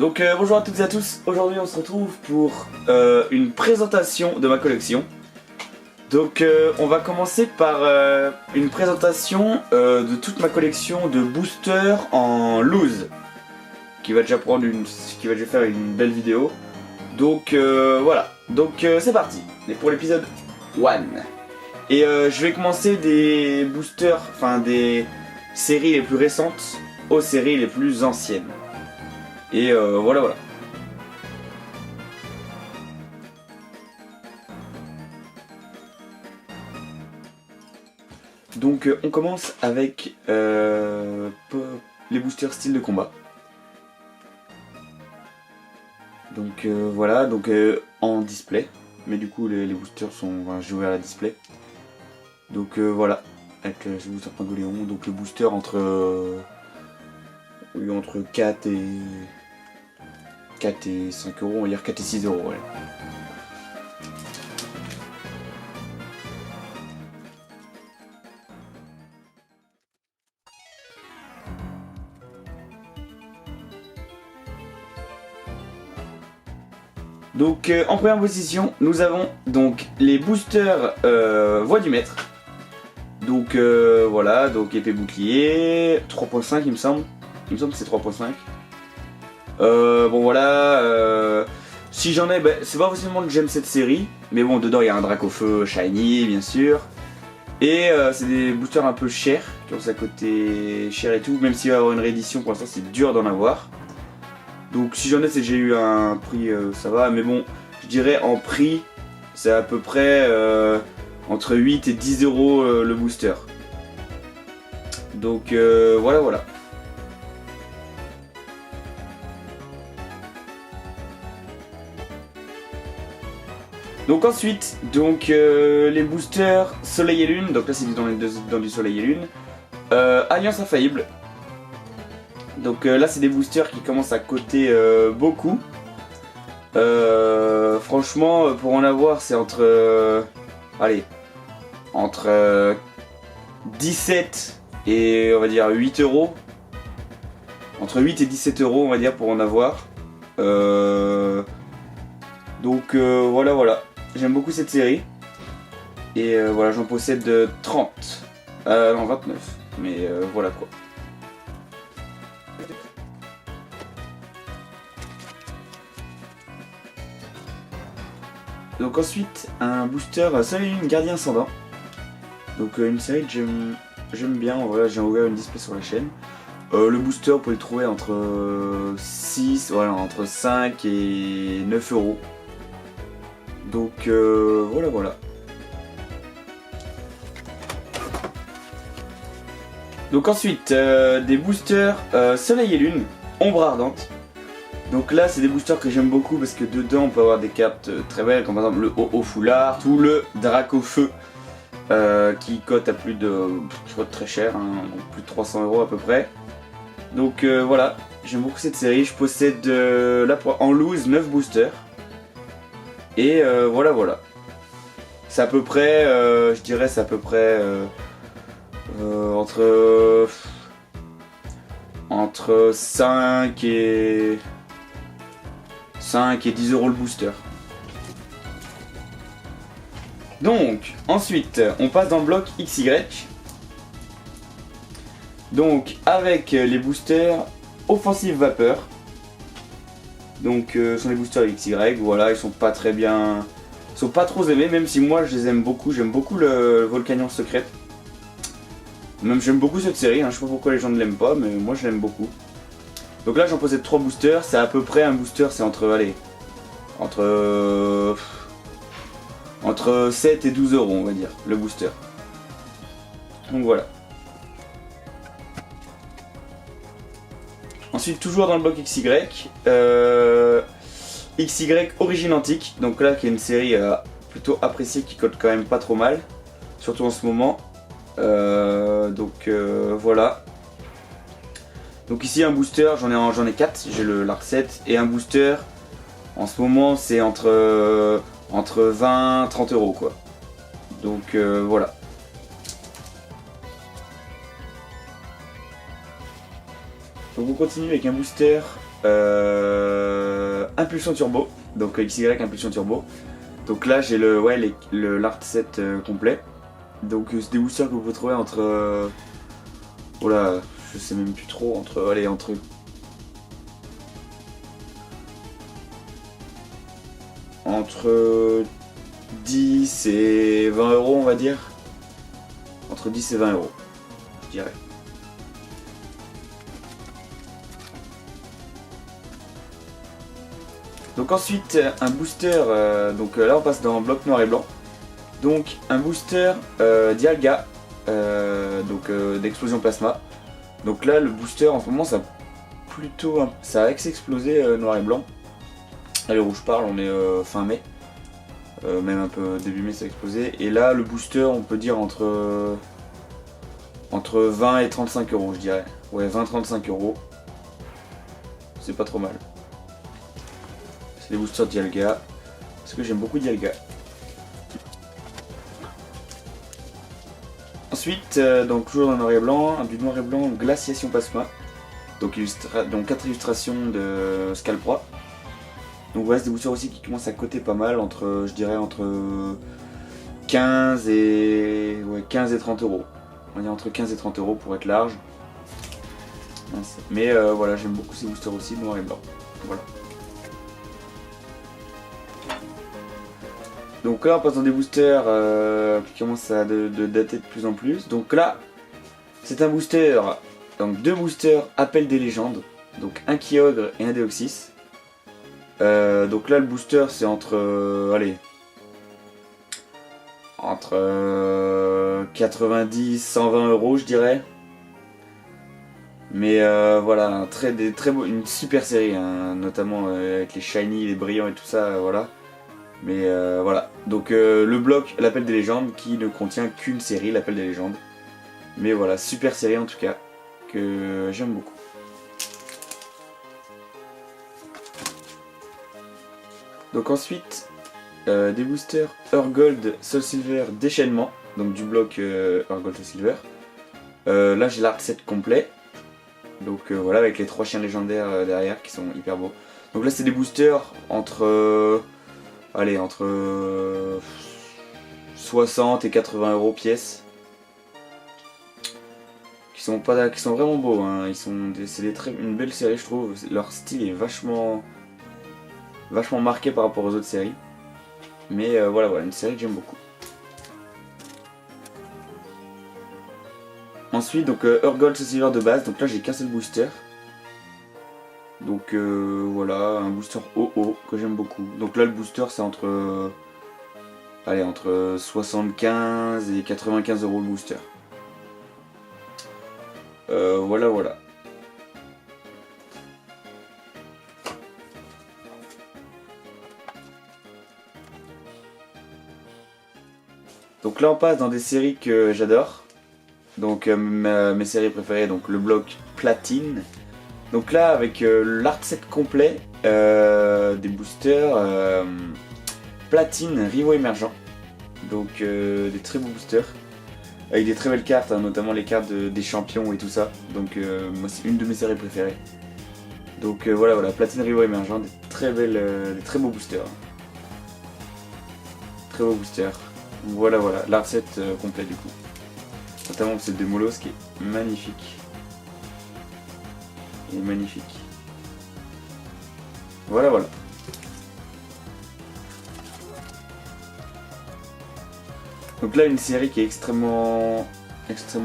Donc bonjour à toutes et à tous, aujourd'hui on se retrouve pour une présentation de ma collection. Donc on va commencer par une présentation de toute ma collection de boosters en loose qui va déjà faire une belle vidéo. Donc voilà, donc c'est parti, et pour l'épisode 1. Et je vais commencer des boosters, enfin des séries les plus récentes aux séries les plus anciennes. Et voilà. Donc on commence avec les boosters style de combat. Donc voilà, donc en display. Mais du coup les boosters sont joués à la display. Donc voilà, avec ce booster Pingoléon. Donc le booster entre 4 et 5 euros, on va dire 4 et 6 euros. Ouais. Donc en première position, nous avons donc les boosters voix du maître. Donc voilà, donc épée bouclier, 3.5 il me semble. Il me semble que c'est 3.5. Bon voilà, si j'en ai, c'est pas forcément que j'aime cette série, mais bon dedans il y a un Dracofeu shiny bien sûr. Et c'est des boosters un peu chers, qui ont ça côté cher et tout, même s'il va y avoir une réédition, pour l'instant c'est dur d'en avoir. Donc si j'en ai, c'est que j'ai eu un prix, ça va, mais bon, je dirais en prix, c'est à peu près entre 8 et 10 euros le booster. Donc voilà. Donc ensuite, les boosters Soleil et Lune, donc là c'est dans du Soleil et Lune. Alliance Infaillible. Donc là c'est des boosters qui commencent à coter beaucoup. Franchement pour en avoir c'est entre 17 et on va dire 8 euros. Entre 8 et 17 euros on va dire pour en avoir. Donc voilà. J'aime beaucoup cette série. Et voilà, j'en possède 30. Non, 29. Mais voilà quoi. Donc ensuite, un booster Soleil et Lune Gardien Ascendant. Donc une série que j'aime bien. En vrai, j'ai ouvert une display sur la chaîne. Le booster, vous pouvez le trouver entre 5 et 9 euros. Donc voilà. Donc ensuite, des boosters Soleil et Lune, Ombre Ardente. Donc là, c'est des boosters que j'aime beaucoup parce que dedans, on peut avoir des cartes très belles, comme par exemple le Haut Foulard ou le Dracofeu, qui cote à plus de, je crois, très cher, hein, donc plus de 300 euros à peu près. Donc voilà, j'aime beaucoup cette série. Je possède là en loose 9 boosters. Et voilà. C'est à peu près, je dirais, c'est à peu près entre 5 et 10 euros le booster. Donc, ensuite, on passe dans le bloc XY. Donc, avec les boosters Offensive Vapeur. Donc, ce sont les boosters XY. Voilà, ils sont pas très bien. Ils sont pas trop aimés, même si moi je les aime beaucoup. J'aime beaucoup le Volcanion Secret. Même j'aime beaucoup cette série, hein. Je sais pas pourquoi les gens ne l'aiment pas, mais moi je l'aime beaucoup. Donc là j'en possède 3 boosters, c'est à peu près un booster, c'est entre 7 et 12 euros on va dire, le booster. Donc voilà. Ensuite toujours dans le bloc XY, XY Origine Antique, donc là qui est une série plutôt appréciée qui cote quand même pas trop mal, surtout en ce moment. Voilà. Donc ici un booster, j'en ai 4, j'ai le l'Arc 7 et un booster en ce moment c'est entre 20 30 euros quoi. Donc voilà. Donc on continue avec un booster Impulsion Turbo, donc XY Impulsion Turbo. Donc là j'ai l'art set complet. Donc c'est des boosters que vous pouvez trouver entre... oh là, je sais même plus trop, entre 10 et 20 euros on va dire. Entre 10 et 20 euros, je dirais. Donc ensuite un booster, là on passe dans bloc noir et blanc. Donc un booster Dialga, d'explosion plasma. Donc là le booster en ce moment ça a ex-explosé noir et blanc. Allez, où je parle, on est fin mai. Même un peu début mai ça a explosé. Et là le booster on peut dire entre 20 et 35 euros je dirais. Ouais, 20-35 euros. C'est pas trop mal. C'est des boosters Dialga. Parce que j'aime beaucoup Dialga. Ensuite, donc toujours dans le noir et blanc, du noir et blanc glaciation plasma. Donc 4 illustrations de Scalproie. Donc voilà, c'est des boosters aussi qui commencent à coter pas mal, je dirais entre 15 et 30 euros. On va dire entre 15 et 30 euros pour être large. Mais voilà, j'aime beaucoup ces boosters aussi, noir et blanc. Voilà. Donc là on passe dans des boosters qui commencent à dater de plus en plus. Donc là c'est un booster, donc 2 boosters Appel des légendes. Donc un Kyogre et un Deoxys. Donc là le booster c'est entre 90-120 euros je dirais. Mais voilà, une super série, hein, notamment avec les shiny, les brillants et tout ça, voilà. Mais voilà, donc le bloc l'Appel des légendes qui ne contient qu'une série, l'Appel des légendes. Mais voilà, super série en tout cas, que j'aime beaucoup. Donc ensuite, des boosters Urgold Soul Silver déchaînement, donc du bloc Urgold Soul Silver. Là j'ai l'art set complet, donc voilà, avec les 3 chiens légendaires derrière qui sont hyper beaux. Donc là c'est des boosters entre 60 et 80 euros pièce, qui sont vraiment beaux, hein. C'est une belle série je trouve. Leur style est vachement marqué par rapport aux autres séries. Mais voilà, une série que j'aime beaucoup. Ensuite, donc Urgold Soul Silver de base, donc là j'ai qu'un seul booster. Donc voilà, un booster OO que j'aime beaucoup. Donc là le booster c'est entre 75 et 95 euros le booster. Voilà. Donc là on passe dans des séries que j'adore. Donc mes séries préférées, donc le bloc Platine. Donc là avec l'art set complet des boosters Platine Rivaux émergents. Donc des très beaux boosters. Avec des très belles cartes, hein, notamment les cartes des champions et tout ça. Donc moi c'est une de mes séries préférées. Donc voilà, Platine Rivaux émergents, des très beaux boosters. Très beaux boosters. Voilà, l'art set complet du coup. Notamment c'est de Molos qui est magnifique. Il est magnifique. Voilà. Donc là une série qui est extrêmement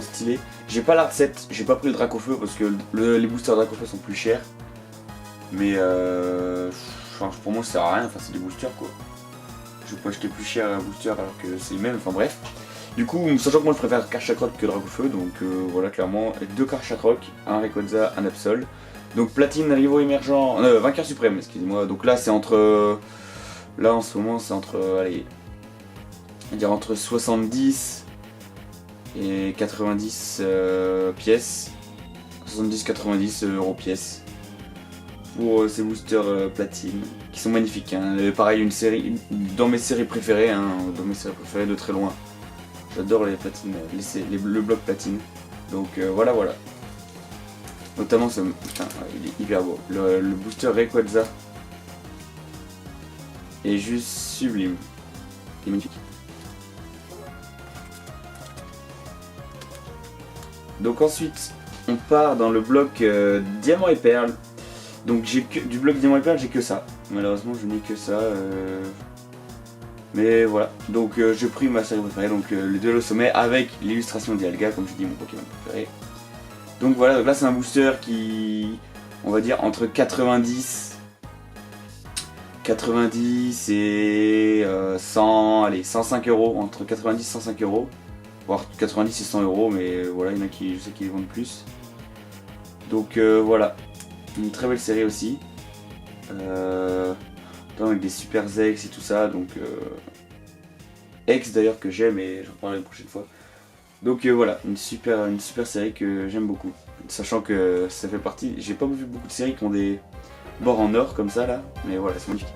stylée. J'ai pas l'art set, j'ai pas pris le Dracofeu parce que les boosters Dracofeu sont plus chers. Mais pour moi ça sert à rien, c'est des boosters quoi. Je peux acheter plus cher un booster alors que c'est le même, bref. Du coup, sachant que moi je préfère Karchakrok que Dracofeu, donc voilà, clairement, 2 Karchakrok, un Rayquaza, un Absol. Donc Platine, Rivaux émergents, Vainqueur suprême, excusez-moi. Donc là c'est là en ce moment c'est entre 70 et 90 pièces. 70-90 euros pièce. Pour ces boosters platine, qui sont magnifiques, hein. Pareil, dans mes séries préférées, de très loin. J'adore les platines, le bloc platine. Donc voilà. Notamment ce... Putain, il est hyper beau. Le booster Rayquaza est juste sublime. Il est magnifique. Donc ensuite, on part dans le bloc Diamant et Perle. Donc j'ai que du bloc Diamant et Perle, j'ai que ça. Malheureusement, je n'ai que ça. Mais voilà. Donc j'ai pris ma série préférée, donc le duel au sommet avec l'illustration d'Dialga, comme je dis, mon Pokémon préféré. Donc voilà, donc là c'est un booster qui, on va dire, entre 90 et 100, allez, 105 euros, entre 90 et 105 euros. Voire 90 et 100 euros, mais voilà, il y en a qui, je sais qu'ils les vendent plus. Donc voilà, une très belle série aussi. Avec des super X et tout ça, donc X d'ailleurs que j'aime et j'en parlerai la prochaine fois. Donc voilà, une super série que j'aime beaucoup. Sachant que ça fait partie, j'ai pas vu beaucoup de séries qui ont des bords en or comme ça là, mais voilà, c'est magnifique.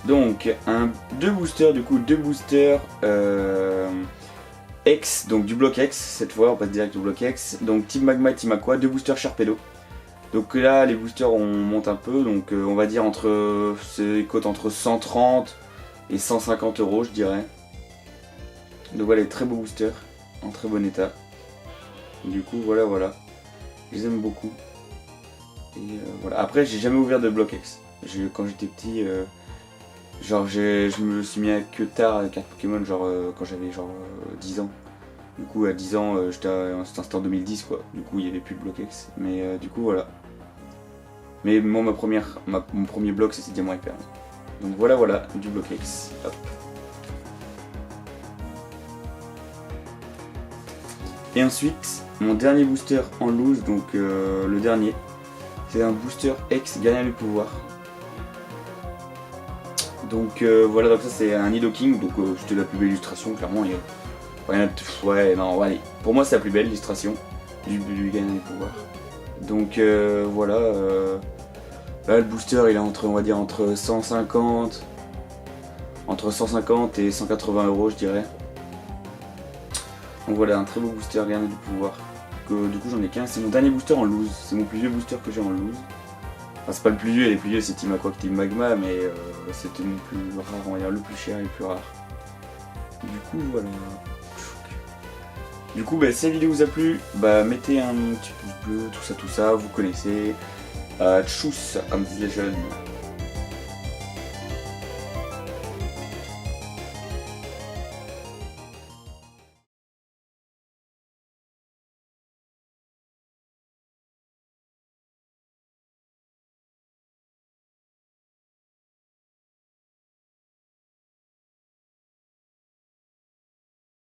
Donc deux boosters X, donc du bloc X, cette fois on passe direct au bloc X. Donc Team Magma, Team Aqua, deux boosters Sharpedo. Donc là les boosters on monte un peu, donc on va dire c'est cote entre 130 et 150 euros je dirais. Donc voilà les très beaux boosters, en très bon état. Du coup voilà, je les aime beaucoup. Et voilà. Après j'ai jamais ouvert de bloc X. Quand j'étais petit, je me suis mis à que tard à carte Pokémon, genre quand j'avais 10 ans. Du coup à 10 ans c'était en 2010 quoi, du coup il n'y avait plus de bloc X. Mais du coup voilà. Mais moi mon premier bloc c'est Diamant et Perle. Donc voilà du bloc X. Hop. Et ensuite mon dernier booster en loose, donc le dernier, c'est un booster X Gardien du pouvoir. Donc voilà, donc ça c'est un Nidoking, donc c'était la plus belle illustration, clairement. Ouais, non, allez. Pour moi c'est la plus belle illustration du Gardien du pouvoir. Donc voilà, là le booster il est on va dire entre 150 et 180 euros je dirais. Donc voilà, un très beau booster Gardien du pouvoir. Du coup j'en ai qu'un, c'est mon dernier booster en loose, c'est mon plus vieux booster que j'ai en loose. Enfin, c'est pas le plus vieux, les plus vieux c'est Team Aqua, Team Magma, mais c'était mon plus rare, on va dire le plus cher et le plus rare. Du coup voilà. Du coup si la vidéo vous a plu, mettez un petit pouce bleu, tout ça, vous connaissez. Tchuss, I'm the legend.